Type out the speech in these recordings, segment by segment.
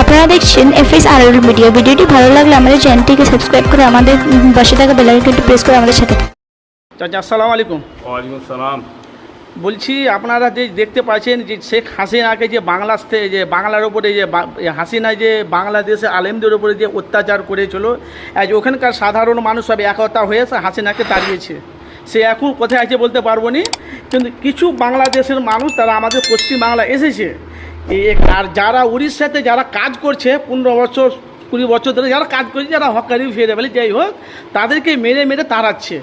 আপনারা দেখছেন FSRL media. ভিডিওটি ভালো লাগলে আমাদের চ্যানেলটিকে সাবস্ক্রাইব করে আমাদের পাশে থাকা বেল আইকনটি প্রেস করে আমাদের সাথে থাকুন। চাচা আসসালামু আলাইকুম। ওয়ালাইকুম সালাম। বলছি আপনারা যে দেখতে পাচ্ছেন যে শেখ হাসিনাকে যে যে বাংলার উপরে যে হাসিনা যে বাংলাদেশে আলেমদের উপরে যে অত্যাচার করেছিল, আজ ওখানকার সাধারণ মানুষ সব একতা হয়ে হাসিনাকে তাড়িয়েছে। সে এখন কোথায় আছে বলতে পারবো না, কিন্তু কিছু বাংলাদেশের মানুষ তারা আমাদের পশ্চিম বাংলা এসেছে। আর যারা উড়িষ্যাতে যারা কাজ করছে 15 বছর 20 বছর ধরে যারা কাজ করছে, যারা হকারি ফিরে বলে যাই হোক, তাদেরকে মেরে মেরে তাড়াচ্ছে।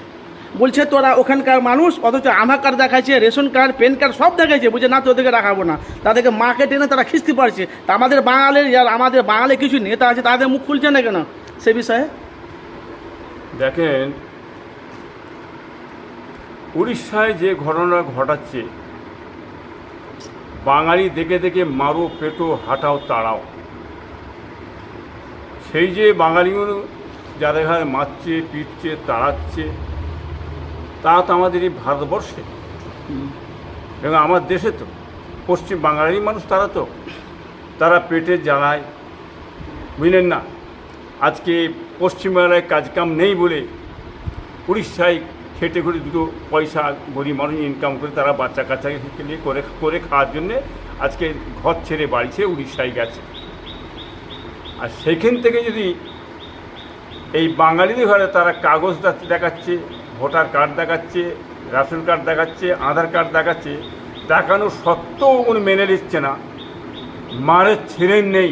বলছে তোরা ওখানকার মানুষ, অথচ আধার কার্ড দেখাচ্ছে, রেশন কার্ড, প্যান কার্ড সব দেখাচ্ছে, বুঝে না তোদেরকে রাখাবো না। তাদেরকে মাকে টেনে তারা খিস্তি পারছে। তা আমাদের বাঙালির কিছু নেতা আছে, তাদের মুখ খুলছে না কেন সে বিষয়ে? দেখেন, উড়িষ্যায় যে ঘটনা ঘটাচ্ছে, বাঙালি দেখে দেখে মারো পেটো হাঁটাও তাড়াও। সেই যে বাঙালিগুলো যাদের ঘরে মারছে, পিটছে, তাড়াচ্ছে, তা তো আমাদের এই ভারতবর্ষে এবং আমার দেশে তো পশ্চিম বাঙালির মানুষ, তারা পেটে জ্বালায়, বুঝলেন না। আজকে পশ্চিমবাংলায় কাজকাম নেই বলে উড়িষ্যায় খেটে করে দুটো পয়সা গরিব মানুষ ইনকাম করে তারা বাচ্চা কাচ্চাকে নিয়ে করে খাওয়ার জন্যে আজকে ঘর ছেড়ে বাড়ি ছেড়ে উড়িষ্যায় গেছে। আর সেখান থেকে যদি এই বাঙালিদের ঘরে তারা কাগজ দেখাচ্ছে, ভোটার কার্ড দেখাচ্ছে, রেশন কার্ড দেখাচ্ছে, আধার কার্ড দেখাচ্ছে, দেখানো সত্ত্বেও কোনো মেনে নিচ্ছে না, মারে ছেড়ে নেই।